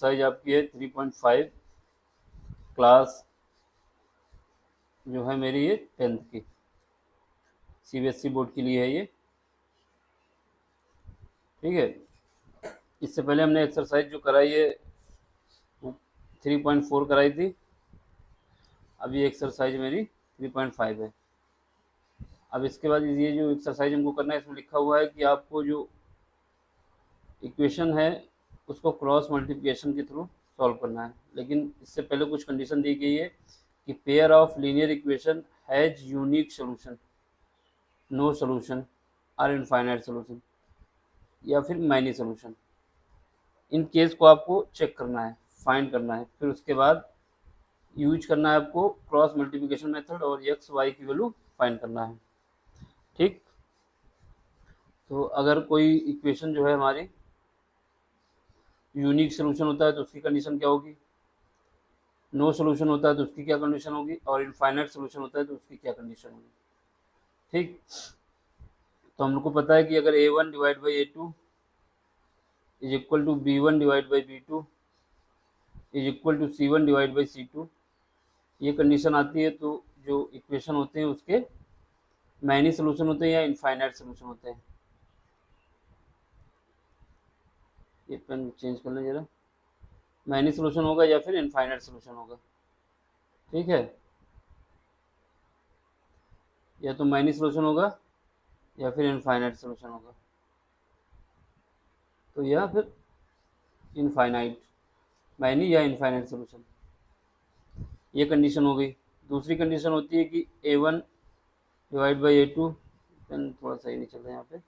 Exercise आपकी है 3.5 class जो है मेरी ये 10th की सीबीएसई बोर्ड के लिए है ये। ठीक है, इससे पहले हमने एक्सरसाइज जो कराई है 3.4 कराई थी, अब ये एक्सरसाइज मेरी 3.5 है। अब इसके बाद ये जो एक्सरसाइज हमको करना है, इसमें लिखा हुआ है कि आपको जो इक्वेशन है उसको क्रॉस मल्टीप्लिकेशन के थ्रू सॉल्व करना है। लेकिन इससे पहले कुछ कंडीशन दी गई है कि pair of linear equation has unique solution, no solution और इनफाइनाइट सोल्यूशन या फिर मैनी सोल्यूशन। इन केस को आपको चेक करना है, फाइंड करना है, फिर उसके बाद यूज करना है आपको क्रॉस मल्टीप्लिकेशन मेथड और एक्स वाई की वैल्यू फाइंड करना है। ठीक, तो अगर कोई इक्वेशन जो है हमारी यूनिक सोल्यूशन होता है तो उसकी कंडीशन क्या होगी, नो सोल्यूशन होता है तो उसकी क्या कंडीशन होगी, और इनफाइनाइट सोल्यूशन होता है तो उसकी क्या कंडीशन होगी। ठीक, तो हम लोग को पता है कि अगर a1 divide by a2 is equal to b1 divide by b2 is equal to c1 divide by c2, ये कंडीशन आती है तो जो इक्वेशन होते हैं उसके मैनी सोल्यूशन होते हैं या इनफाइनाइट सोल्यूशन होते हैं। ये पेन चेंज कर लें जरा, मैनी सोल्यूशन होगा या फिर इनफाइनाइट सोल्यूशन होगा। ठीक है, या तो मैनी सोल्यूशन होगा या फिर इनफाइनाइट सोल्यूशन होगा, तो या फिर इनफाइनाइट, मैनी या इनफाइनाइट सोल्यूशन, ये कंडीशन हो गई। दूसरी कंडीशन होती है कि a1 divide by a2, pen थोड़ा सही नहीं चल रहा है यहाँ पे,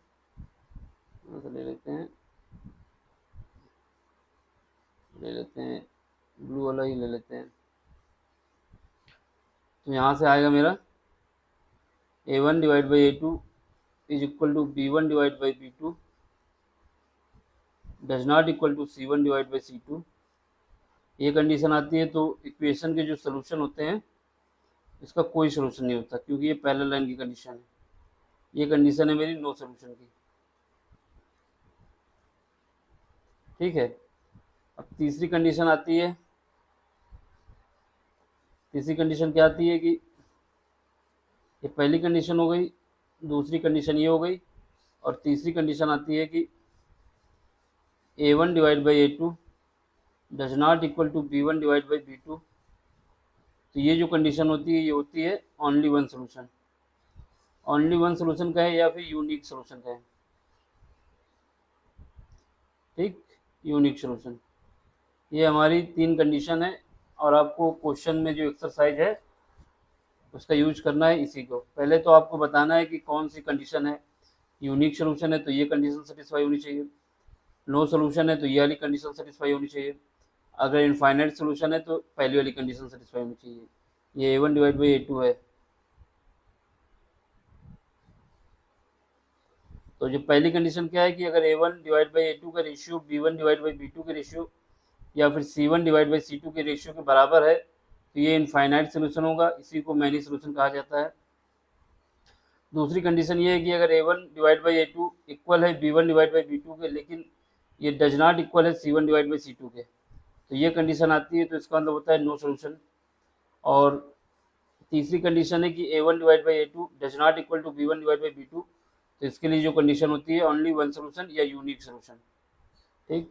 ले लेते हैं ब्लू वाला ही ले लेते हैं। तो यहाँ से आएगा मेरा a1 divide by a2 is equal to b1 divide by b2 does not equal to c1 divide by c2। ये कंडीशन आती है तो इक्वेशन के जो सोल्यूशन होते हैं इसका कोई सोल्यूशन नहीं होता, क्योंकि ये पैरेलल लाइन की कंडीशन है। ये कंडीशन है मेरी नो सोल्यूशन की। ठीक है, अब तीसरी कंडीशन आती है, तीसरी कंडीशन क्या आती है कि ये पहली कंडीशन हो गई, दूसरी कंडीशन ये हो गई, और तीसरी कंडीशन आती है कि a1 divide by a2 does not equal to b1 divide by b2। तो ये जो कंडीशन होती है ये होती है only one solution. Only one solution का है या फिर यूनिक सोल्यूशन का है। ठीक, यूनिक सोल्यूशन, ये हमारी तीन कंडीशन है, और आपको क्वेश्चन में जो एक्सरसाइज है उसका यूज करना है इसी को। पहले तो आपको बताना है कि कौन सी कंडीशन है, यूनिक सोल्यूशन है तो ये कंडीशन सेटिस्फाई होनी चाहिए, नो सोल्यूशन है तो ये वाली कंडीशन सेटिस्फाई होनी चाहिए, अगर इनफाइनाइट सोल्यूशन है तो पहली वाली कंडीशन सेटिस्फाई होनी चाहिए। ये a1 डिवाइड बाई a2 है, तो जो पहली कंडीशन क्या है कि अगर a1 डिवाइड बाई a2 का ratio b1 divide by b2 के रेशियो या फिर c1 डिवाइड बाई c2 के रेशियो के बराबर है तो ये इनफाइनाइट सोल्यूशन होगा, इसी को मैनी सोल्यूशन कहा जाता है। दूसरी कंडीशन ये है कि अगर a1 divide by a2 equal है b1 डिवाइड बाई b2 के, लेकिन ये डज नॉट इक्वल है c1 डिवाइड बाई c2 के, तो ये कंडीशन आती है, तो इसका मतलब होता है नो सोल्यूशन। और तीसरी कंडीशन है कि a1 divide by a2 does not equal to b1 divide by b2, तो इसके लिए जो कंडीशन होती है ओनली वन सोल्यूशन या यूनिक सोल्यूशन। ठीक,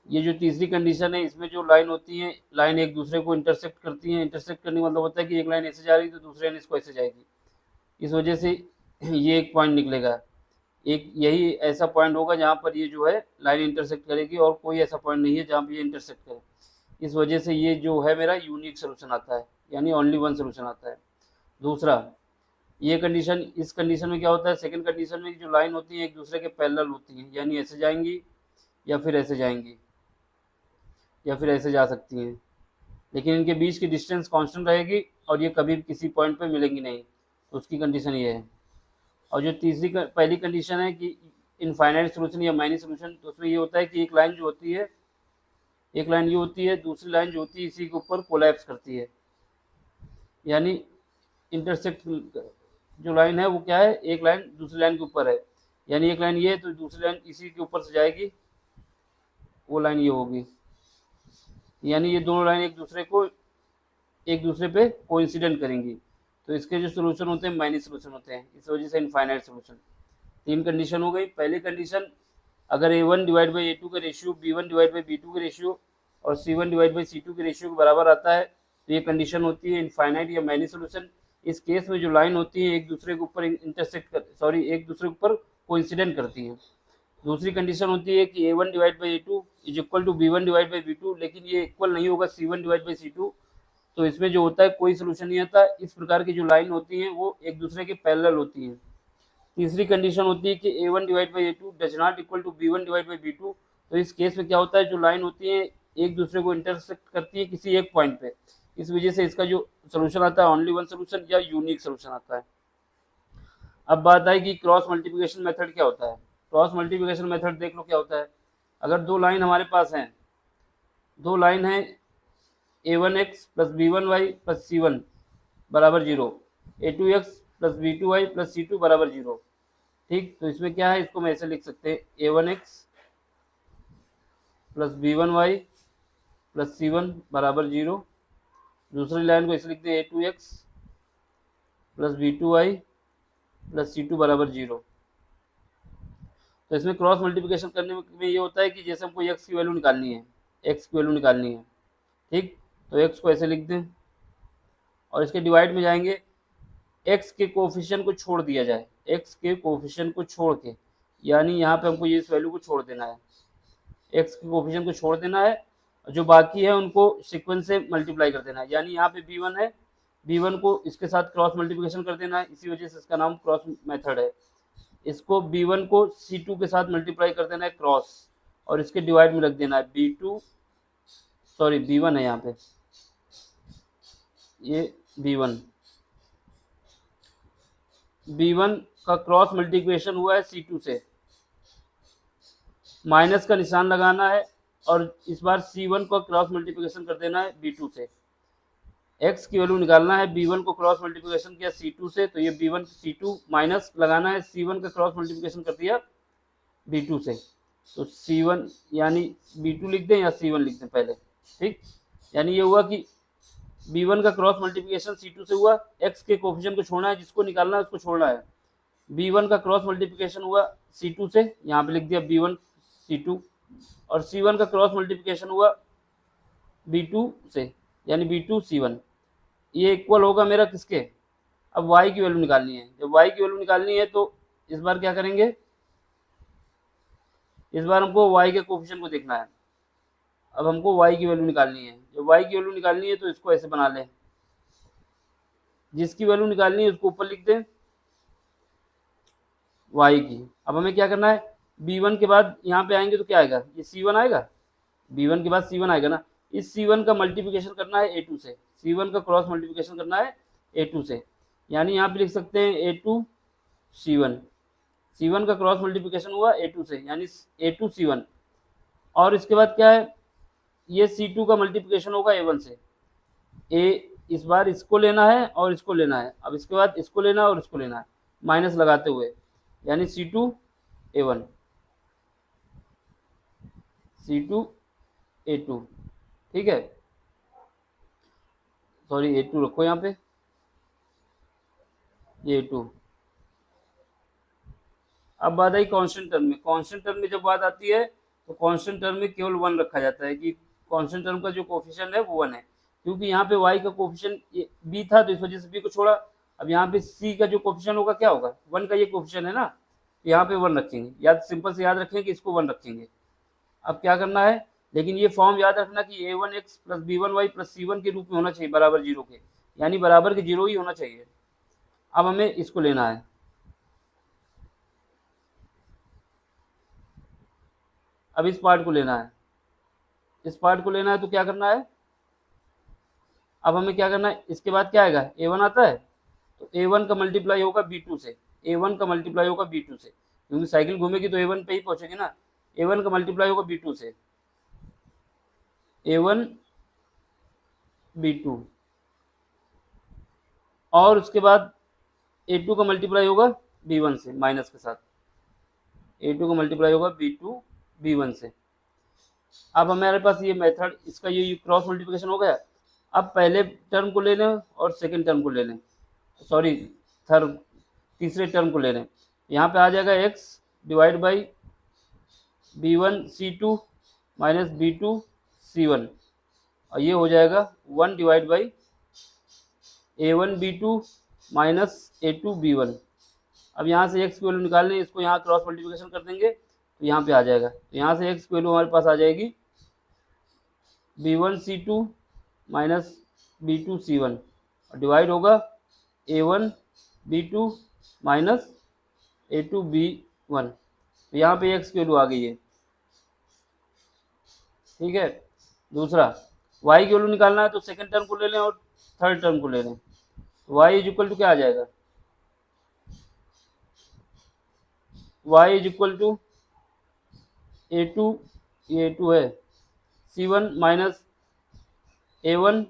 ये जो तीसरी कंडीशन है इसमें जो लाइन होती है, लाइन एक दूसरे को इंटरसेक्ट करती है। इंटरसेक्ट करने का मतलब होता है कि एक लाइन ऐसे जा रही है तो दूसरी लाइन इसको ऐसे जाएगी, इस वजह से ये एक पॉइंट निकलेगा। एक यही ऐसा पॉइंट होगा जहाँ पर ये जो है लाइन इंटरसेक्ट करेगी, और कोई ऐसा पॉइंट नहीं है जहाँ पर ये इंटरसेक्ट करे। इस वजह से ये जो है मेरा यूनिक सोल्यूशन आता है, यानी ओनली वन सोल्यूशन आता है। दूसरा, ये कंडीशन, इस कंडीशन में क्या होता है, सेकंड कंडीशन में जो लाइन होती है एक दूसरे के पैरेलल होती हैं, यानी ऐसे जाएंगी या फिर ऐसे जाएंगी या फिर ऐसे जा सकती हैं, लेकिन इनके बीच की डिस्टेंस कांस्टेंट रहेगी और ये कभी किसी पॉइंट पे मिलेंगी नहीं, तो उसकी कंडीशन ये है। और जो पहली कंडीशन है कि इनफाइनाइट सोल्यूशन या माइनस सोल्यूशन, तो उसमें ये होता है कि एक लाइन जो होती है, एक लाइन ये होती है, दूसरी लाइन जो होती है इसी के ऊपर कोलैप्स करती है, यानी इंटरसेक्ट जो लाइन है वो क्या है, एक लाइन दूसरी लाइन के ऊपर है, यानी एक लाइन ये है तो दूसरी लाइन इसी के ऊपर से जाएगी, वो लाइन ये होगी। यानी ये दोनों लाइन एक दूसरे पे कोइंसिडेंट करेंगी, तो इसके जो सोल्यूशन होते हैं माइनस सोल्यूशन होते हैं, इस वजह से इनफाइनाइट सोल्यूशन। 3 कंडीशन हो गई। पहली कंडीशन, अगर A1 डिवाइड बाई A2 का ratio B1 divide by B2 के रेशियो और C1 डिवाइड बाई C2 के रेशियो के बराबर आता है, तो ये कंडीशन होती है इनफाइनाइट या मैनी सोल्यूशन। इस केस में जो लाइन होती है एक दूसरे के ऊपर एक दूसरे के ऊपर कोइंसिडेंट करती है। दूसरी कंडीशन होती है कि A1 divide by A2 is equal to B1 divide by B2, लेकिन ये इक्वल नहीं होगा C1 डिवाइड बाई C2, तो इसमें जो होता है कोई सोल्यूशन नहीं आता। इस प्रकार की जो लाइन होती हैं वो एक दूसरे के पैरेलल होती हैं। तीसरी कंडीशन होती है कि A1 divide by A2 does not equal to B1 divide by B2, तो इस केस में क्या होता है, जो लाइन होती है एक दूसरे को इंटरसेक्ट करती है किसी एक पॉइंट पे, इस वजह से इसका जो सोल्यूशन आता है ओनली वन सोल्यूशन या यूनिक सोल्यूशन आता है। अब बात आई कि क्रॉस मल्टीप्लिकेशन मेथड क्या होता है। क्रॉस मल्टीप्लिकेशन मेथड देख लो क्या होता है। अगर दो लाइन हमारे पास हैं, दो लाइन है A1x plus B1y plus C1 बराबर 0, A2x plus B2y plus C2 बराबर 0। ठीक, तो इसमें क्या है, इसको मैं ऐसे लिख सकते हैं A1x plus B1y plus C1 बराबर 0। दूसरी लाइन को ऐसे लिखते हैं A2x plus B2y plus C2 बराबर 0। तो इसमें क्रॉस मल्टीप्लिकेशन करने में ये होता है कि जैसे हमको x की वैल्यू निकालनी है, ठीक, तो x को ऐसे लिख दें और इसके डिवाइड में जाएंगे, x के कोफिशिएंट को छोड़ दिया जाए, x के कोफिशिएंट को छोड़ के, यानी यहाँ पे हमको ये इस वैल्यू को छोड़ देना है, x के कोफिशिएंट को छोड़ देना है, जो बाकी है उनको सीक्वेंस से मल्टीप्लाई कर देना है। यानी यहाँ पे B1 है, B1 को इसके साथ क्रॉस मल्टीप्लिकेशन कर देना है, इसी वजह से इसका नाम क्रॉस मेथड है। इसको B1 को C2 के साथ मल्टीप्लाई कर देना है क्रॉस, और इसके डिवाइड में रख देना है B1 है यहाँ पे, ये B1 का क्रॉस मल्टीप्लिकेशन हुआ है C2 से, माइनस का निशान लगाना है और इस बार C1 को क्रॉस मल्टीप्लिकेशन कर देना है B2 से। x की वैल्यू निकालना है, B1 को क्रॉस मल्टीप्लिकेशन किया C2 से, तो ये B1 C2 माइनस लगाना है, C1 का क्रॉस मल्टीप्लिकेशन कर दिया B2 से, तो C1 यानी B2 लिख दें या C1 लिख दें पहले। ठीक, यानी ये हुआ कि B1 का क्रॉस मल्टीप्लिकेशन C2 से हुआ, x के कोफिशिएंट को छोड़ना है, जिसको निकालना है उसको छोड़ना है। B1 का क्रॉस मल्टीप्लिकेशन हुआ C2 से, यहाँ पे लिख दिया B1 C2, और C1 का क्रॉस मल्टीप्लिकेशन हुआ B2 से, यानी B2 C1। ये इक्वल होगा मेरा किसके, अब y की वैल्यू निकालनी है। जब y की वैल्यू निकालनी है तो इस बार क्या करेंगे, इस बार हमको y के कोफिशिएंट को देखना है। अब हमको y की वैल्यू निकालनी है, जब y की वैल्यू निकालनी है तो इसको ऐसे बना लें, जिसकी वैल्यू निकालनी है उसको ऊपर लिख दें y की। अब हमें क्या करना है, B1 के बाद यहाँ पे आएंगे तो क्या आएगा, ये C1 आएगा, B1 के बाद C1 आएगा ना, इस C1 का मल्टीप्लिकेशन करना है A2 से, C1 का क्रॉस मल्टीप्लिकेशन करना है A2 से, यानी यहाँ पे लिख सकते हैं A2 C1, C1 का क्रॉस मल्टीप्लिकेशन हुआ A2 से, यानी A2 C1। और इसके बाद क्या है, ये C2 का मल्टीप्लिकेशन होगा A1 से, इस बार इसको लेना है और इसको लेना है, अब इसके बाद इसको लेना है और इसको लेना है माइनस लगाते हुए, यानी C2 A1 C2 A2, ठीक है, सॉरी A2 रखो यहाँ पे, ये A2। अब बात आई कांस्टेंट टर्म में। कांस्टेंट टर्म में जब बात आती है तो कांस्टेंट टर्म में केवल 1 रखा जाता है कि कांस्टेंट टर्म का जो कोफिशिएंट है वो 1 है, क्योंकि यहाँ पे y का कोफिशिएंट b था तो इस वजह से b को छोड़ा। अब यहाँ पे c का जो कोफिशिएंट होगा क्या होगा, 1 का ये कोफिशिएंट है ना, यहाँ पे 1 रखेंगे, याद सिंपल से याद रखें कि इसको 1 रखेंगे। अब क्या करना है, लेकिन ये फॉर्म याद रखना कि A1x plus B1y plus C1 के रूप में होना चाहिए बराबर 0 के, यानी बराबर के 0 ही होना चाहिए। अब हमें इसको लेना है, अब इस पार्ट को लेना है, इस पार्ट को लेना है तो क्या करना है, अब हमें क्या करना है, इसके बाद क्या आएगा, A1 आता है तो A1 का मल्टीप्लाई होगा B2 से, A1 का मल्टीप्लाई होगा B2 से, क्योंकि साइकिल घूमेगी तो A1 पे ही पहुंचेगी ना, A1 का मल्टीप्लाई होगा B2 से, A1 B2, और उसके बाद A2 का मल्टीप्लाई होगा B1 से माइनस के साथ, A2 का मल्टीप्लाई होगा B2 B1 से। अब हमारे पास ये मेथड, इसका ये क्रॉस मल्टीप्लिकेशन हो गया। अब पहले टर्म को ले लें और सेकेंड टर्म को ले लें, सॉरी थर्ड तीसरे टर्म को ले लें। यहाँ पे आ जाएगा x divide by b1c2 minus b2c1, और ये हो जाएगा 1 divide by a1b2 minus a2b1। अब यहाँ से x की वैल्यू निकालने, इसको यहाँ क्रॉस मल्टीप्लिकेशन कर देंगे तो यहाँ पे आ जाएगा। तो यहाँ से x की वैल्यू हमारे पास आ जाएगी b1c2 माइनस b2c1, और डिवाइड होगा a1b2 माइनस a2b1। तो यहाँ पे x की वैल्यू आ गई है, ठीक है। दूसरा y की वैल्यू निकालना है तो सेकंड टर्म को ले लें और थर्ड टर्म को ले लें। y इज इक्वल टू क्या आ जाएगा, y is equal to a2, ये a2 है, c1 माइनस a1,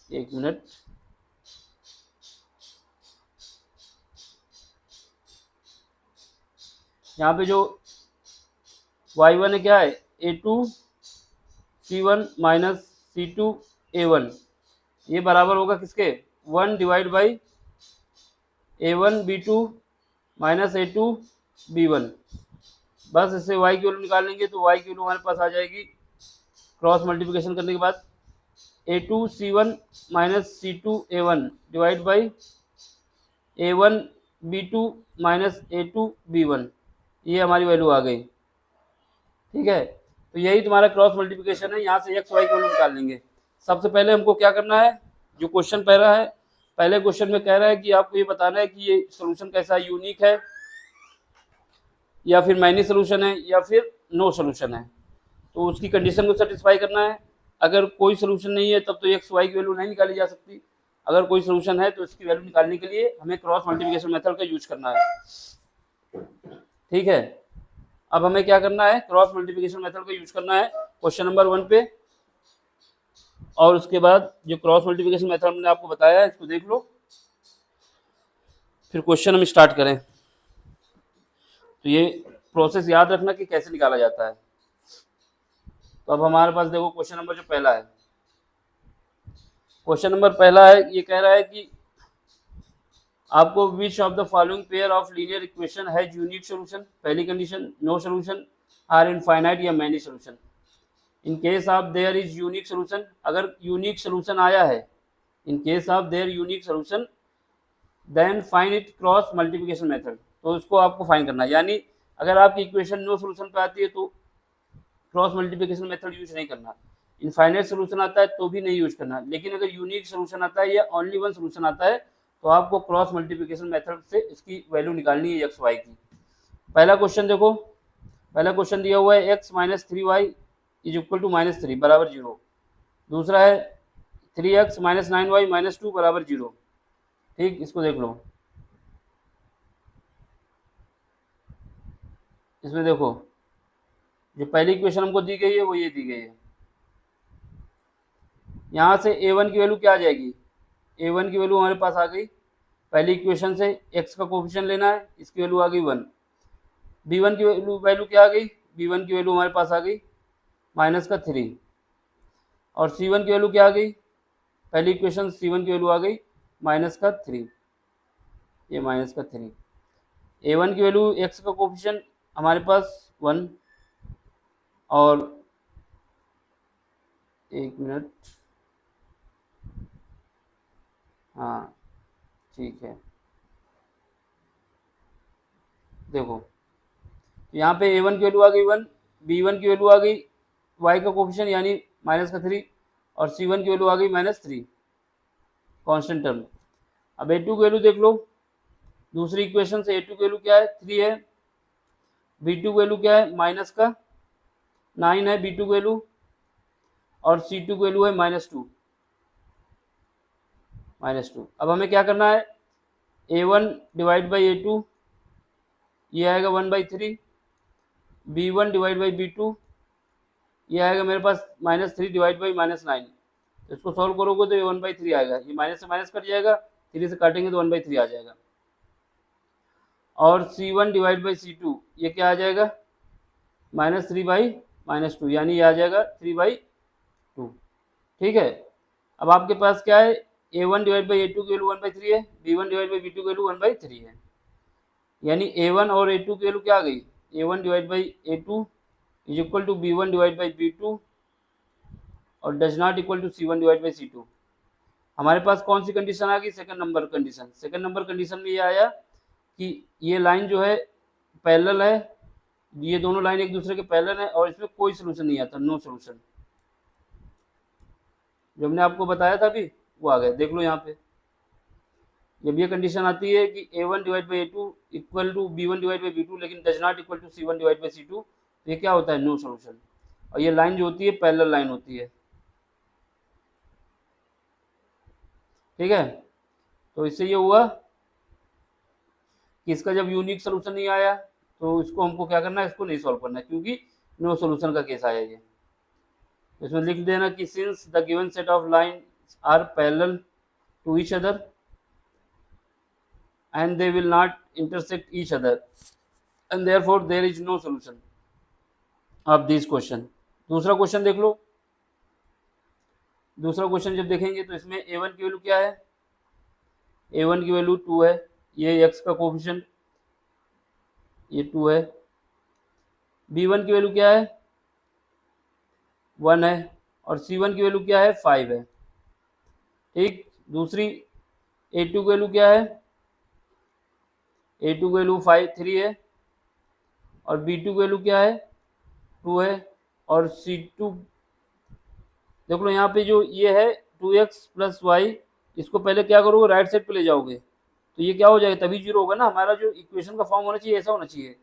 एक मिनट, यहाँ पे जो y1 है क्या है, a2 c1 minus c2 a1, ये बराबर होगा किसके, 1 divide by a1b2 minus a2b1। बस इससे y की वैल्यू निकाल लेंगे तो y की वैल्यू हमारे पास आ जाएगी क्रॉस मल्टीप्लिकेशन करने के बाद a2c1 minus c2a1 divide by a1b2 minus a2b1, ये हमारी वैल्यू आ गई, ठीक है। तो यही तुम्हारा क्रॉस मल्टीप्लिकेशन है। यहाँ से x y की वैल्यू निकाल लेंगे। सबसे पहले हमको क्या करना है, जो क्वेश्चन पहला है, पहले क्वेश्चन में कह रहा है कि आपको ये बताना है कि ये सोल्यूशन कैसा है, यूनिक है या फिर मैनी सोल्यूशन है या फिर नो सोल्यूशन है। तो उसकी कंडीशन को सेटिस्फाई करना है। अगर कोई सोल्यूशन नहीं है तब तो एक्स वाई की वैल्यू नहीं निकाली जा सकती। अगर कोई सोल्यूशन है तो इसकी वैल्यू निकालने के लिए हमें क्रॉस मल्टीप्लिकेशन मेथड का यूज करना है, ठीक है। अब हमें क्या करना है, क्रॉस मल्टीप्लिकेशन मेथड का यूज करना है क्वेश्चन नंबर 1 पे, और उसके बाद जो क्रॉस मल्टीप्लिकेशन मेथड मैंने आपको बताया है इसको देख लो, फिर क्वेश्चन हम स्टार्ट करें। तो ये प्रोसेस याद रखना कि कैसे निकाला जाता है। तो अब हमारे पास देखो क्वेश्चन नंबर जो पहला है, क्वेश्चन नंबर पहला है, ये कह रहा है कि आपको which of the following pair of linear equation has unique solution. पहली condition, no solution are infinite या many solution. In case of there is unique solution, अगर यूनिक सॉल्यूशन आया है, in case of there unique solution then find it cross multiplication method. तो उसको आपको find करना है, यानी अगर आपकी इक्वेशन नो सॉल्यूशन पे आती है तो क्रॉस मल्टीप्लिकेशन मेथड यूज नहीं करना। इनफाइनाइट सॉल्यूशन आता है तो भी नहीं यूज करना, लेकिन अगर यूनिक सॉल्यूशन आता है या ओनली वन सॉल्यूशन आता है तो आपको क्रॉस मल्टीप्लिकेशन मेथड से इसकी वैल्यू निकालनी है एक्स वाई की। पहला क्वेश्चन देखो, पहला क्वेश्चन दिया हुआ है x minus 3y is equal to -3 बराबर 0। दूसरा है 3x माइनस 9y माइनस 2 बराबर 0। ठीक, इसको देख लो, इसमें देखो जो पहली इक्वेशन हमको दी गई है वो ये दी गई है। यहाँ से a1 की वैल्यू क्या आ जाएगी, a1 की वैल्यू हमारे पास आ गई, पहली इक्वेशन से x का कोफिशिएंट लेना है, इसकी वैल्यू आ गई 1। b1 की वैल्यू क्या आ गई, b1 की वैल्यू हमारे पास आ गई -3, और c1 की वैल्यू क्या आ गई, पहली इक्वेशन c1 की वैल्यू आ गई -3, ये -3। a1 की वैल्यू x का कोफिशिएंट हमारे पास 1, और एक मिनट, हाँ ठीक है, देखो यहाँ पे a1 की वैल्यू आ गई 1, b1 की वैल्यू आ गई y का कोफिशिएंट यानी -3, और c1 की वैल्यू आ गई -3 कांस्टेंट टर्म। अब a2 की वैल्यू देख लो, दूसरी इक्वेशन से a2 की वैल्यू क्या है, 3 है, b2 की वैल्यू क्या है, -9 है b2 की वैल्यू, और c2 की वैल्यू है -2। अब हमें क्या करना है, a1 डिवाइड बाई a2 ये आएगा 1/3, b1 डिवाइड बाई b2 ये आएगा मेरे पास -3 डिवाइड बाई -9। तो इसको सॉल्व करोगे तो ये 1/3 आएगा, ये माइनस से माइनस कट जाएगा, 3 से काटेंगे तो 1/3 आ जाएगा। और c1 डिवाइड बाई c2 ये क्या आ जाएगा, -3/-2, यानी ये आ जाएगा 3/2। ठीक है, अब आपके पास क्या है, a1 डिवाइड बाई a2 की वैल्यू 1/3 है, b1 डिवाइड बाई b2 की वैल्यू 1/3 है, यानी a1 और a2 की वैल्यू क्या आ गई, a1 divide by a2 is equal to b1 divide by b2 और does not equal to c1 divide by c2। हमारे पास कौन सी कंडीशन आ गई, second number condition. Second number condition में ये आया कि ये लाइन जो है पैरेलल है, ये दोनों लाइन एक दूसरे के पैरेलल है और इसमें कोई सोल्यूशन नहीं आता, नो सोल्यूशन। जो हमने आपको बताया था अभी वो आ गया, देख लो यहाँ पे। जब ये कंडीशन आती है कि a1 divide by a2 equal to b1 divide by b2 लेकिन does not equal to c1 divide by c2, तो ये क्या होता है, नो सोल्यूशन। और ये लाइन जो होती है पैरेलल लाइन होती है। ठीक है, तो इससे ये हुआ कि इसका जब यूनिक सोल्यूशन नहीं आया तो इसको हमको क्या करना है, इसको नहीं सॉल्व करना है, क्योंकि नो सोल्यूशन का केस आया ये। इसमें लिख देना कि since the given set of lines are parallel to each other and they will not intersect each other and therefore there is no solution of this question। दूसरा क्वेश्चन देख लो। दूसरा क्वेश्चन जब देखेंगे तो इसमें a1 की वैल्यू क्या है, a1 की वैल्यू 2 है, ये x का कोफिशिएंट ये 2 है। b1 की वैल्यू क्या है, 1 है, और c1 की वैल्यू क्या है, 5 है। ठीक, दूसरी a2 की वैल्यू क्या है, a2 की वैल्यू 3 है, और b2 की वैल्यू क्या है, 2 है, और c2 देख लो यहाँ पे जो ये है 2x प्लस वाई, इसको पहले क्या करोगे, राइट साइड पे ले जाओगे तो ये क्या हो जाएगा, तभी जीरो होगा ना। हमारा जो इक्वेशन का फॉर्म होना चाहिए ऐसा होना चाहिए,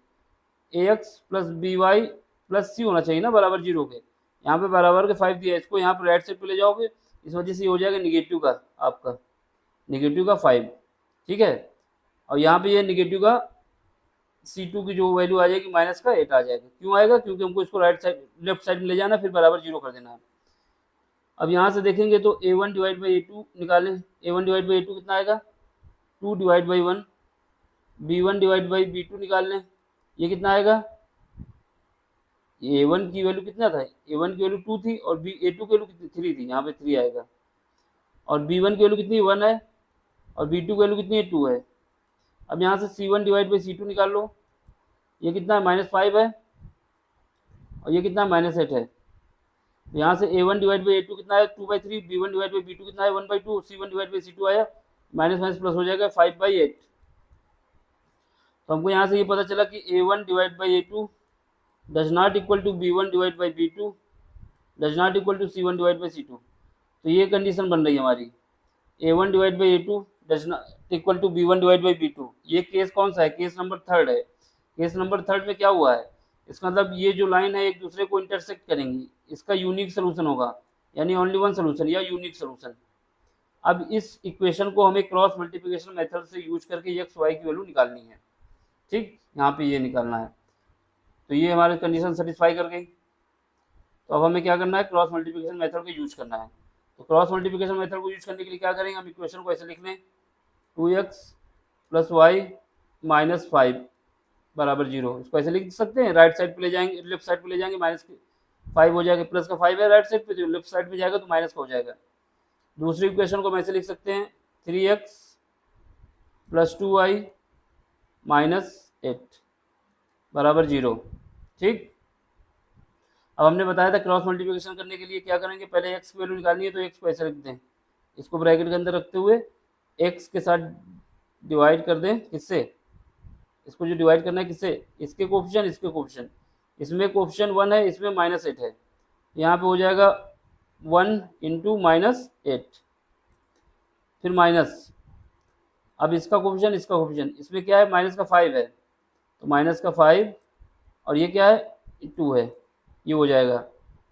ax plus by plus c होना चाहिए ना बराबर जीरो के। यहाँ पे बराबर के 5 दिया है, इसको यहाँ पे राइट साइड पे ले जाओगे, इस वजह से ये हो जाएगा निगेटिव का, आपका निगेटिव का 5। ठीक है, और यहाँ पे ये निगेटिव का c2 की जो वैल्यू आ जाएगी माइनस का 8 आ जाएगा। क्यों आएगा, क्योंकि हमको इसको राइट साइड लेफ्ट साइड में ले जाना, फिर बराबर जीरो कर देना है। अब यहाँ से देखेंगे तो a1 डिवाइड बाई a2 निकालें, a1 डिवाइड बाई a2 कितना आएगा, 2 divide by 1, b1 divide by b2 निकाल लें, ये कितना आएगा, a1 की वैल्यू कितना था, a1 की वैल्यू 2 थी और a2 की वैल्यू कितनी 3 थी, यहाँ पे 3 आएगा, और b1 की वैल्यू कितनी 1 है, और b2 की वैल्यू कितनी है, 2 है। अब यहाँ से c1 डिवाइड बाई c2 निकाल लो, ये कितना है, -5 है, और ये कितना -8 है। यहाँ से a1 डिवाइड बाई a2 कितना है, 2/3, b1 डिवाइड बाई b2 कितना है, 1/2, c1 डिवाइड बाई c2 आया, माइनस माइनस प्लस हो जाएगा 5/8। तो हमको यहाँ से ये पता चला कि a1 divide by a2 does not equal to b1 divide by b2 does not equal to c1 divide by c2। तो ये कंडीशन बन रही है हमारी, a1 divide by a2 does not equal to b1 divide by b2। ये case कौन सा है, केस नंबर 3 है। केस नंबर 3 में क्या हुआ है, इसका मतलब ये जो लाइन है एक दूसरे को इंटरसेक्ट करेंगी, इसका यूनिक सोल्यूशन होगा, यानी ओनली वन सोल्यूशन या यूनिक सोल्यूशन। अब इस इक्वेशन को हमें क्रॉस मल्टीप्लिकेशन मेथड से यूज करके एक्स वाई की वैल्यू निकालनी है। ठीक, यहाँ पे ये निकालना है, तो ये हमारी कंडीशन सेटिस्फाई कर गई। तो अब हमें क्या करना है, क्रॉस मल्टीप्लिकेशन मेथड को यूज करना है। तो क्रॉस मल्टीप्लिकेशन मेथड को यूज करने के लिए क्या करेंगे, हम इक्वेशन को ऐसे लिख लें, 2x प्लस वाई माइनस 5 बराबर 0। इसको ऐसे लिख सकते हैं, राइट साइड पे ले जाएंगे, लेफ्ट साइड पे ले जाएंगे, -5 हो जाएगा, प्लस का 5 है राइट साइड पे, तो लेफ्ट साइड पे जाएगा तो माइनस का हो जाएगा। दूसरी इक्वेशन को हम ऐसे लिख सकते हैं, 3x प्लस 2y माइनस 8 बराबर 0। ठीक, अब हमने बताया था क्रॉस मल्टीप्लिकेशन करने के लिए क्या करेंगे, पहले x की वैल्यू निकालनी है तो x को ऐसे रख दें, इसको ब्रैकेट के अंदर रखते हुए x के साथ डिवाइड कर दें, किससे, इसको जो डिवाइड करना है किससे, इसके कोफिशिएंट इसके कोफिशिएंट, इसमें कोफिशिएंट 1 है, इसमें -8 है, यहाँ पे हो जाएगा 1 इंटू -8 फिर माइनस, अब इसका कोफिशिएंट इसका कोफिशिएंट, इसमें क्या है, माइनस का 5 है तो माइनस का 5, और ये क्या है, 2 है, ये हो जाएगा,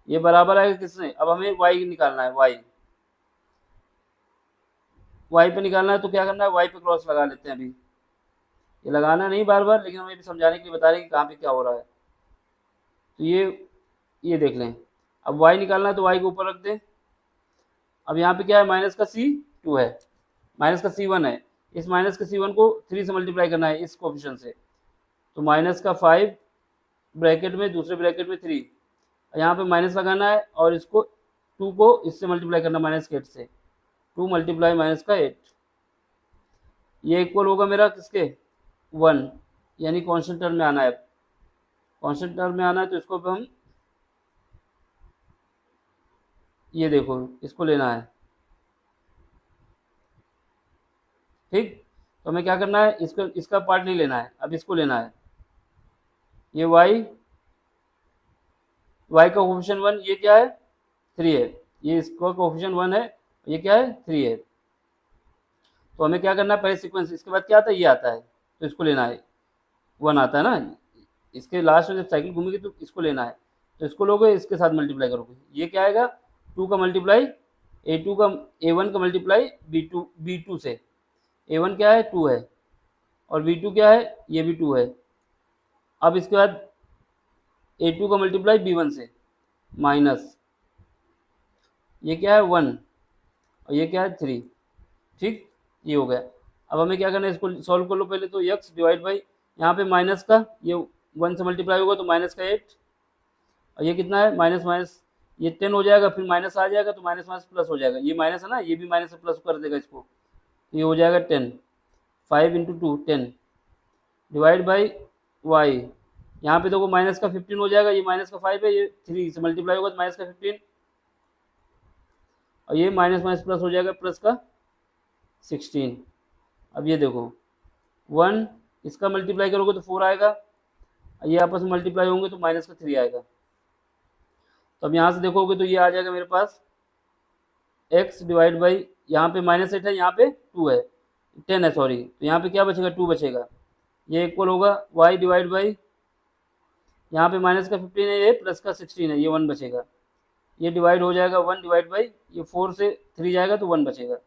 ये बराबर आएगा किसने, अब हमें y निकालना है, y पे निकालना है, तो क्या करना है, y पे क्रॉस लगा लेते हैं अभी, ये लगाना नहीं बार बार, लेकिन हमें भी समझाने के लिए बता रहे हैं कि कहाँ पे क्या हो रहा है। तो ये देख लें, अब y निकालना है तो y को ऊपर रख दें। अब यहाँ पे क्या है, माइनस का c2 है, माइनस का c1 है, इस माइनस के c1 को 3 से मल्टीप्लाई करना है इस कोफिशिएंट से, तो माइनस का 5 ब्रैकेट में, दूसरे ब्रैकेट में 3, यहाँ पे माइनस लगाना है और इसको 2 को इससे मल्टीप्लाई करना माइनस के 8 से, 2 मल्टीप्लाई माइनस का 8, ये इक्वल होगा मेरा किसके 1, यानी कांस्टेंट टर्म में आना है। कांस्टेंट टर्म में आना है तो इसको हम ये देखो इसको लेना है, ठीक। तो हमें क्या करना है, इसको इसका पार्ट नहीं लेना है, अब इसको लेना है। ये y का कोफिशिएंट 1, ये क्या है 3 है, ये इसका कोफिशिएंट 1 है, ये क्या है 3 है। तो हमें क्या करना है, पहले सीक्वेंस, इसके बाद क्या आता है, ये आता है, तो इसको लेना है, 1 आता है ना, इसके लास्ट में जब साइकिल घूमेगी तो इसको लेना है, तो इसको लोगे, इसके साथ मल्टीप्लाई करोगे, ये क्या आएगा 2 का मल्टीप्लाई a2 का a1 का मल्टीप्लाई b2 से, a1 क्या है 2 है और b2 क्या है, ये भी 2 है। अब इसके बाद a2 का मल्टीप्लाई b1 से माइनस, ये क्या है 1 और ये क्या है 3, ठीक, ये हो गया। अब हमें क्या करना है, इसको सॉल्व कर लो पहले, तो x डिवाइड बाई यहाँ पे माइनस का ये 1 से मल्टीप्लाई होगा तो माइनस का 8 और ये कितना है माइनस माइनस ये 10 हो जाएगा, फिर माइनस आ जाएगा तो माइनस माइनस प्लस हो जाएगा, ये माइनस है ना, ये भी माइनस से प्लस कर देगा इसको, ये हो जाएगा 10, 5 इंटू 2 10 डिवाइड बाई वाई, यहाँ पे देखो माइनस का 15 हो जाएगा, ये माइनस का 5 है, ये 3 से मल्टीप्लाई होगा तो माइनस का 15 और ये माइनस माइनस प्लस हो जाएगा प्लस का 16। अब ये देखो 1 इसका मल्टीप्लाई करोगे तो 4 आएगा, ये आपस में मल्टीप्लाई होंगे तो माइनस का 3 आएगा। तो अब यहाँ से देखोगे तो ये आ जाएगा मेरे पास x डिवाइड बाई, यहाँ पे माइनस 8 है, यहाँ पे 2 है 10 है सॉरी, तो यहाँ पे क्या बचेगा 2 बचेगा, ये इक्वल होगा y डिवाइड बाई, यहाँ पे माइनस का 15 है, ये प्लस का 16 है, ये 1 बचेगा, ये डिवाइड हो जाएगा 1 डिवाइड बाई, ये 4 से 3 जाएगा तो 1 बचेगा।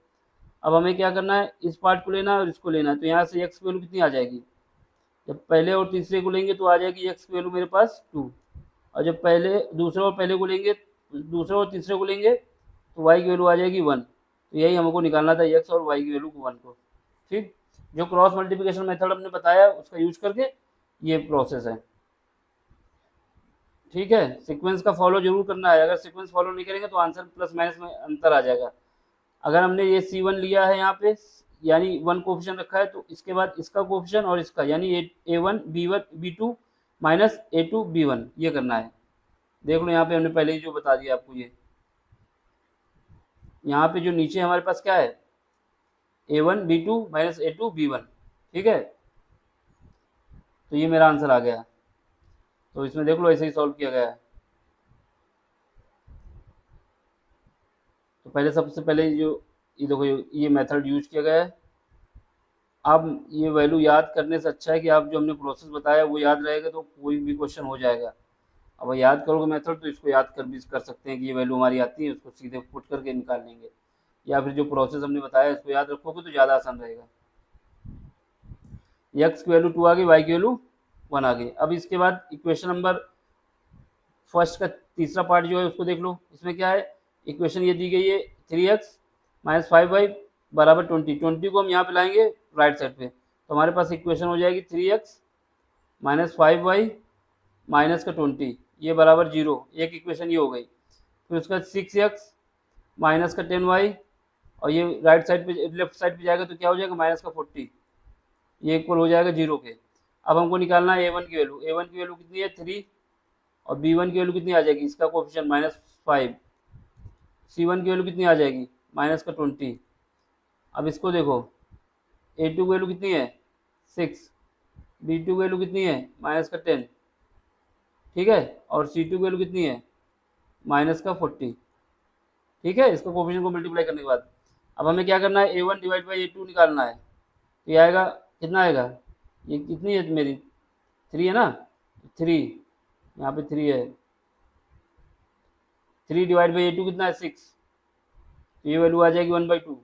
अब हमें क्या करना है, इस पार्ट को लेना है और इसको लेना है, तो यहाँ से x की वैल्यू कितनी आ जाएगी, जब पहले और तीसरे को लेंगे तो आ जाएगी x की वैल्यू मेरे पास 2, और जब पहले दूसरे और पहले को लेंगे, दूसरे और तीसरे को लेंगे तो y की वैल्यू आ जाएगी 1, तो यही हमको निकालना था x और y की वैल्यू को 1 को, ठीक। जो क्रॉस मल्टीप्लिकेशन मेथड हमने बताया उसका यूज करके ये प्रोसेस है, ठीक है। सीक्वेंस का फॉलो जरूर करना है, अगर सीक्वेंस फॉलो नहीं करेंगे तो आंसर प्लस माइनस में अंतर आ जाएगा। अगर हमने ये C1 लिया है यहाँ पे, यानी 1 कोफिशिएंट रखा है, तो इसके बाद इसका कोफिशिएंट और इसका, यानी A1 B1 B2 minus A2 B1, ये करना है। देख लो यहाँ पे हमने पहले ही जो बता दिया आपको, ये यहाँ पे जो नीचे हमारे पास क्या है A1 B2 minus A2 B1, ठीक है, तो ये मेरा आंसर आ गया। तो इसमें देख लो ऐसे ही सॉल्व किया गया है। तो पहले सबसे पहले जो ये देखो ये मेथड यूज किया गया है। आप ये वैल्यू याद करने से अच्छा है कि आप जो हमने प्रोसेस बताया वो याद रहेगा तो कोई भी क्वेश्चन हो जाएगा। अब याद करोगे मेथड तो इसको याद कर भी कर सकते हैं कि ये वैल्यू हमारी आती है, उसको सीधे पुट करके निकाल लेंगे, या फिर जो प्रोसेस हमने बताया इसको याद रखोगे तो ज़्यादा आसान रहेगा। x की वैल्यू 2 आ गई, y की वैल्यू 1 आ गई। अब इसके बाद इक्वेशन नंबर फर्स्ट का तीसरा पार्ट जो है उसको देख लो। इसमें क्या है, इक्वेशन ये दी गई है 3x माइनस 5y बराबर 20 को हम यहाँ पे लाएंगे राइट साइड पे, तो हमारे पास इक्वेशन हो जाएगी 3x माइनस 5y माइनस का 20, ये बराबर 0, एक इक्वेशन ये हो गई। फिर उसका 6x माइनस का 10y और ये राइट साइड पे लेफ्ट साइड पे जाएगा तो क्या हो जाएगा माइनस का 40, ये इक्वल हो जाएगा 0 के। अब हमको निकालना है a1 की वैल्यू, a1 की वैल्यू कितनी है 3 और b1 की वैल्यू कितनी आ जाएगी, इसका कोफिशिएंट माइनस 5, c1 की वैल्यू कितनी आ जाएगी माइनस का 20। अब इसको देखो a2 की वैल्यू कितनी है 6, b2 की वैल्यू कितनी है माइनस का 10, ठीक है, और c2 की वैल्यू कितनी है माइनस का 40, ठीक है। इसको कोफिशिएंट को मल्टीप्लाई करने के बाद अब हमें क्या करना है, a1 डिवाइड बाई a2 निकालना है, तो ये आएगा कितना आएगा, ये कितनी है मेरी 3 है ना, 3 यहाँ पे 3 है, 3 डिवाइड बाई a2 कितना है 6, तो ये वैल्यू आ जाएगी 1/2।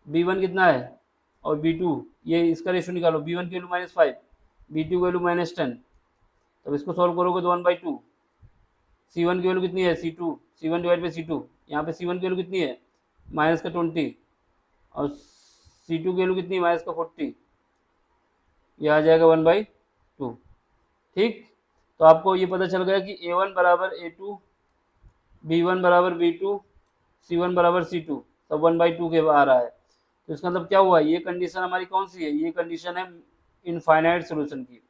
b1 कितना है और b2, ये इसका रेशो निकालो, b1 की वैल्यू माइनस 5, b2 की वैल्यू माइनस 10, तब इसको सॉल्व करोगे तो 1/2। c1 की वैल्यू कितनी है c1 डिवाइड बाई c2, यहाँ पे c1 की वैल्यू कितनी है माइनस का 20 और c2 की वैल्यू कितनी है माइनस का 40, यह आ जाएगा 1/2, ठीक। तो आपको ये पता चल गया कि A1 बराबर A2, B1 बराबर B2, C1 बराबर C2, सब 1/2 के आ रहा है। तो इसका मतलब क्या हुआ, ये कंडीशन हमारी कौन सी है, ये कंडीशन है इनफाइनाइट सोल्यूशन की।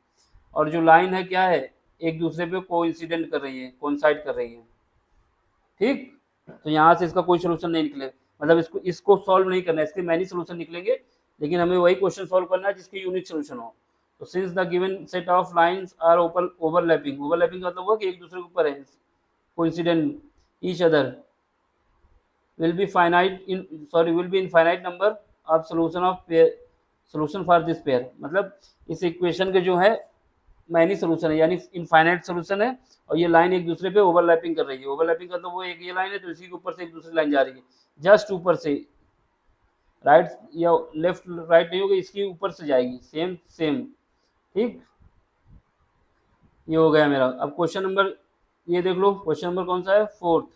और जो लाइन है क्या है, एक दूसरे पे कोइंसिडेंट कर रही है, कोइंसाइड कर रही है। ठीक, तो यहाँ से इसका कोई सोल्यूशन नहीं निकले, मतलब इसको सॉल्व नहीं करना है, इसके मैनी सोल्यूशन निकलेंगे, लेकिन हमें वही क्वेश्चन सॉल्व करना है जिसकी यूनिक सोल्यूशन हो। तो since the given set of lines are overlapping, overlapping का मतलब हुआ कि एक दूसरे के ऊपर है, coincident each other, will be infinite number of solution for this pair। मतलब इस इक्वेशन के जो है मैनी सोल्यूशन है, यानी इनफाइनाइट सोल्यूशन है, और ये लाइन एक दूसरे पे ओवरलैपिंग कर रही है। ओवरलैपिंग का तो वो एक ये लाइन है, तो इसी के ऊपर से एक दूसरी लाइन जा रही है, जस्ट ऊपर से, राइट या लेफ्ट राइट नहीं होगी, इसकी ऊपर से जाएगी, सेम सेम। ठीक, ये हो गया मेरा। अब क्वेश्चन नंबर ये देख लो, क्वेश्चन नंबर कौन सा है, फोर्थ।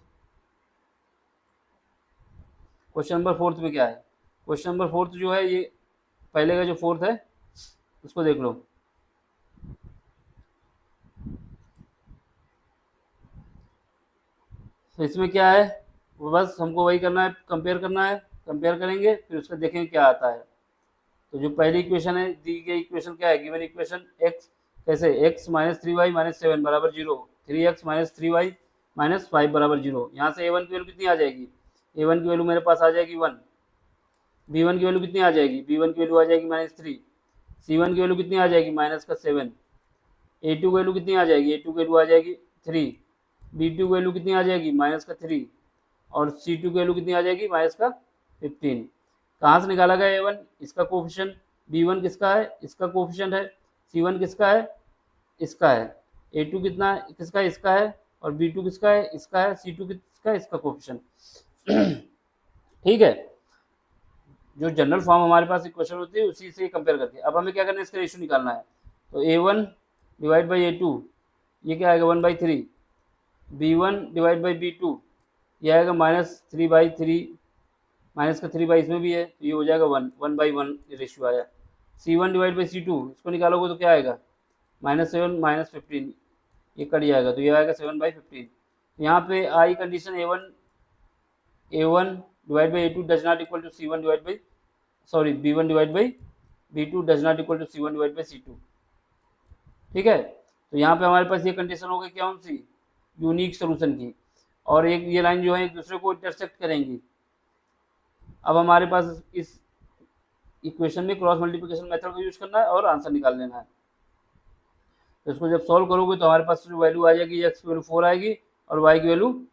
क्वेश्चन नंबर फोर्थ में क्या है, क्वेश्चन नंबर फोर्थ जो है, ये पहले का जो फोर्थ है उसको देख लो। तो इसमें क्या है, वो बस हमको वही करना है, कंपेयर करना है, कंपेयर करेंगे फिर उसका देखेंगे क्या आता है। तो जो पहली इक्वेशन है, दी गई इक्वेशन क्या है, गिवन इक्वेशन x कैसे, x माइनस 3y माइनस 7 बराबर 0, 3x माइनस 3y माइनस 5 बराबर 0। यहाँ से a1 की वैल्यू कितनी आ जाएगी, a1 की वैल्यू मेरे पास आ जाएगी 1, b1 की वैल्यू कितनी आ जाएगी, b1 की वैल्यू आ जाएगी -3, c1 की वैल्यू कितनी आ जाएगी -7, a2 की वैल्यू कितनी आ जाएगी, a2 की वैल्यू आ जाएगी 3, b2 की वैल्यू कितनी आ जाएगी -3, और c2 की वैल्यू कितनी आ जाएगी -15। कहाँ से निकाला गया a1, इसका कोफिशिएंट, b1 किसका है, इसका कोफिशिएंट है, c1 किसका है, इसका है, a2 कितना किसका है, इसका है, और b2 किसका है, इसका है, c2 किसका है, इसका कोफिशिएंट। ठीक है, जो जनरल फॉर्म हमारे पास इक्वेशन होती है उसी से कंपेयर करके अब हमें क्या करना है, इसका रेशियो निकालना है। तो a1 डिवाइड बाई a2, ये क्या आएगा 1/3, b1 डिवाइड बाई b2, ये आएगा -3/3, माइनस का 3 इसमें भी है, तो ये हो जाएगा 1/1 रेशियो आया। c1 डिवाइड बाई c2, इसको निकालोगे तो क्या आएगा, -7 -15, ये कट जाएगा, तो ये आएगा 7/15। यहाँ पे आई condition a1 divide by a2 does not equal to c1 divide by b1 divide by b2 does not equal to c1 divide by c2। ठीक है, तो यहाँ पे हमारे पास ये कंडीशन हो गई क्या, कौन सी, यूनिक सोल्यूशन की, और एक ये लाइन जो है एक दूसरे को इंटरसेक्ट करेंगी। अब हमारे पास इस इक्वेशन में क्रॉस मल्टीप्लिकेशन मेथड का यूज करना है और आंसर निकाल लेना है। तो इसको जब सॉल्व करोगे तो हमारे पास जो वैल्यू आ जाएगी, x की वैल्यू 4 आएगी और y की वैल्यू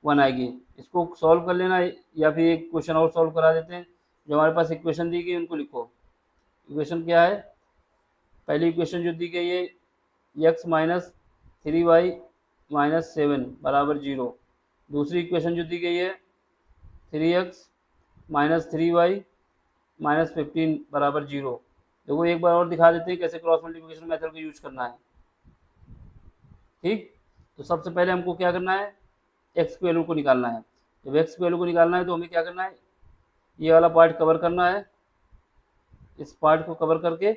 1 आएगी। इसको सॉल्व कर लेना, या फिर एक क्वेश्चन और सॉल्व करा देते हैं। जो हमारे पास इक्वेशन दी गई उनको लिखो। इक्वेशन क्या है, पहली इक्वेशन जो दी गई है x माइनस 3y माइनस 7 बराबर 0। दूसरी इक्वेशन जो दी गई है 3x माइनस 3y माइनस 15 बराबर 0। देखो एक बार और दिखा देते हैं कैसे क्रॉस मल्टीप्लिकेशन मेथड का यूज करना है। ठीक, तो सबसे पहले हमको क्या करना है, x की वैल्यू को निकालना है। जब x की वैल्यू को निकालना है तो हमें क्या करना है, ये वाला पार्ट कवर करना है, इस पार्ट को कवर करके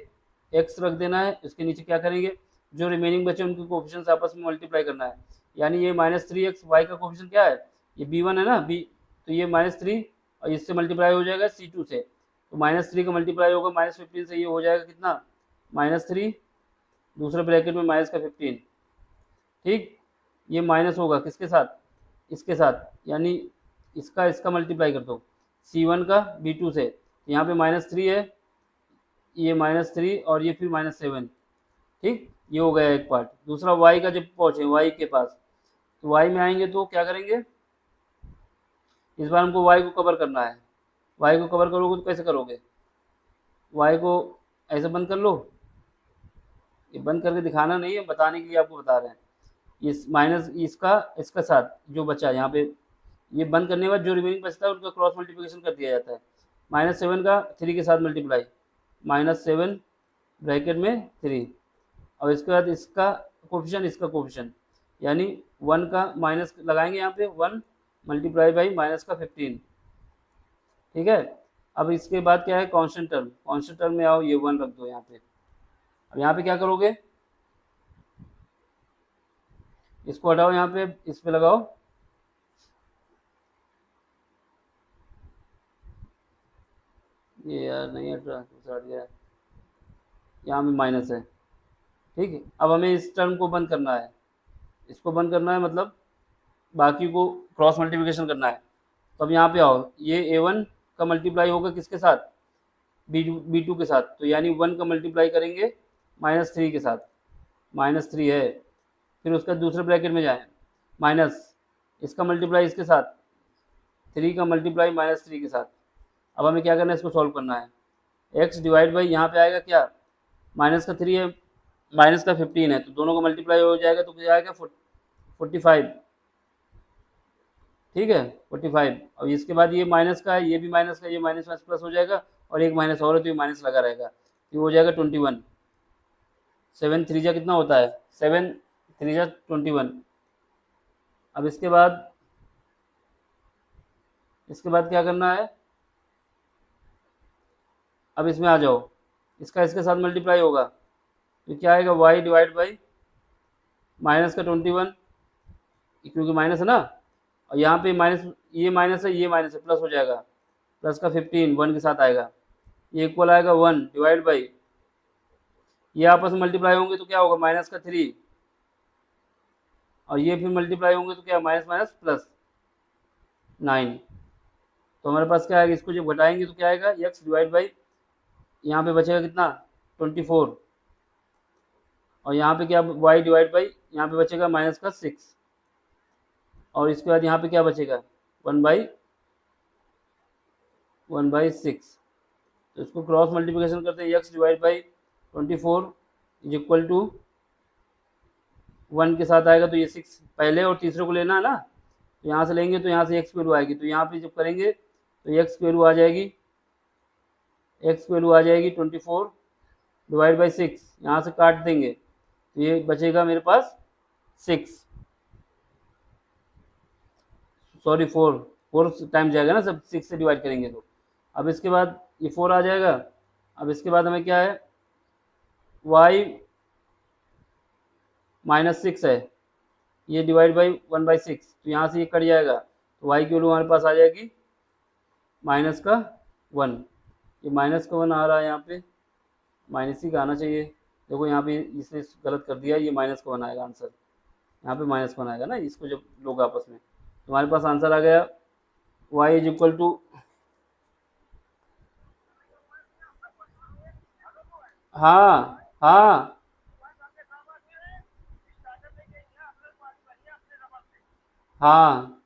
x रख देना है। इसके नीचे क्या करेंगे, जो रिमेनिंग बचे उनके कोफिशिएंट्स आपस में मल्टीप्लाई करना है। यानी ये -3x, y का कोफिशिएंट क्या है, ये b1 है ना, b, तो ये -3 और इससे मल्टीप्लाई हो जाएगा c2 से, तो -3 का मल्टीप्लाई होगा -15 से, ये हो जाएगा कितना, -3, दूसरे ब्रैकेट में माइनस का 15। ठीक, ये माइनस होगा किसके साथ, इसके साथ, यानी इसका मल्टीप्लाई कर दो c1 का b2 से, यहाँ पे -3 है, ये -3 और ये फिर -7। ठीक, ये हो गया एक पार्ट। दूसरा y का जब पहुँचे y के पास, तो y में आएंगे तो क्या करेंगे, इस बार हमको y को कवर करना है। y को कवर करोगे तो कैसे करोगे, y को ऐसे बंद कर लो, ये बंद करके दिखाना नहीं है, बताने के लिए आपको बता रहे हैं। इस माइनस इसका साथ जो बचा यहाँ पे, ये बंद करने के बाद जो रिमेनिंग बचता है उनका क्रॉस मल्टीप्लिकेशन कर दिया जाता है। -7 का 3 के साथ मल्टीप्लाई, -7 ब्रैकेट में 3, और इसके बाद इसका कोफिशिएंट, इसका कोफिशिएंट, यानी 1 का माइनस लगाएंगे यहाँ पे, 1 मल्टीप्लाई बाई माइनस का 15। ठीक है, अब इसके बाद क्या है, कांस्टेंट टर्म, कांस्टेंट टर्म में आओ, ये 1 रख दो यहाँ पे। अब यहाँ पे क्या करोगे, इसको हटाओ, यहाँ पे इस पे लगाओ, ये यार नहीं हट रहा, हट गया, यहाँ पे माइनस है। ठीक है, अब हमें इस टर्म को बंद करना है, इसको बंद करना है, मतलब बाकी को क्रॉस मल्टीप्लिकेशन करना है। तो अब यहाँ पे आओ, ये A1 का मल्टीप्लाई होगा किसके साथ, B2 के साथ, तो यानी 1 का मल्टीप्लाई करेंगे -3 के साथ, -3 है। फिर उसका दूसरे ब्रैकेट में जाएं, माइनस इसका मल्टीप्लाई इसके साथ, 3 का मल्टीप्लाई -3 के साथ। अब हमें क्या करना है, इसको सॉल्व करना है। x डिवाइड बाई यहाँ पे आएगा क्या, माइनस का 3 है, माइनस का 15 है, तो दोनों का मल्टीप्लाई हो जाएगा तो क्या आएगा 45। ठीक है, 45। अब इसके बाद ये माइनस का है, ये भी माइनस का, ये माइनस माइनस प्लस हो जाएगा, और एक माइनस और है तो ये माइनस लगा रहेगा, तो ये हो जाएगा 21। 7 3 जा कितना होता है, 7 3 जा 21। अब इसके बाद क्या करना है, अब इसमें आ जाओ, इसका इसके साथ मल्टीप्लाई होगा, तो क्या आएगा, y डिवाइड बाई माइनस का 21, क्योंकि माइनस है ना, और यहाँ पे माइनस, ये माइनस है, ये माइनस है, प्लस हो जाएगा, प्लस का 15 1 के साथ आएगा, ये इक्वल आएगा 1 डिवाइड बाई, ये आपस में मल्टीप्लाई होंगे तो क्या होगा, माइनस का 3, और ये फिर मल्टीप्लाई होंगे तो क्या, माइनस माइनस प्लस 9। तो हमारे पास क्या आएगा, इसको जब घटाएंगे तो क्या आएगा, x डिवाइड बाई, यहाँ पे बचेगा कितना 24, और यहाँ पे क्या, y डिवाइड बाई, यहाँ पे बचेगा माइनस का 6, और इसके बाद यहाँ पे क्या बचेगा, 1/6। तो इसको क्रॉस मल्टीप्लिकेशन करते हैं, x divide by 24 is equal to 1 के साथ आएगा, तो ये 6 पहले और तीसरे को लेना है ना, तो यहाँ से लेंगे तो यहाँ से x की वैल्यू आएगी, तो यहाँ पे जब करेंगे तो x की वैल्यू आ जाएगी, 24 डिवाइड बाई 6, यहाँ से काट देंगे तो ये बचेगा मेरे पास 6, सॉरी 4 टाइम जाएगा ना, सब 6 से डिवाइड करेंगे तो। अब इसके बाद ये 4 आ जाएगा। अब इसके बाद हमें क्या है, y -6 है, ये डिवाइड बाई 1/6, तो यहाँ से ये कट जाएगा, तो y की वैल्यू हमारे पास आ जाएगी -1। ये -1 आ रहा है, यहाँ पे माइनस ही का आना चाहिए, देखो यहाँ पे इसने गलत कर दिया, ये -1 आएगा आंसर, यहाँ पे -1 आएगा ना, इसको जब लोग आपस में, तो हमारे पास आंसर आ गया y इज इक्वल टू, हाँ हाँ हाँ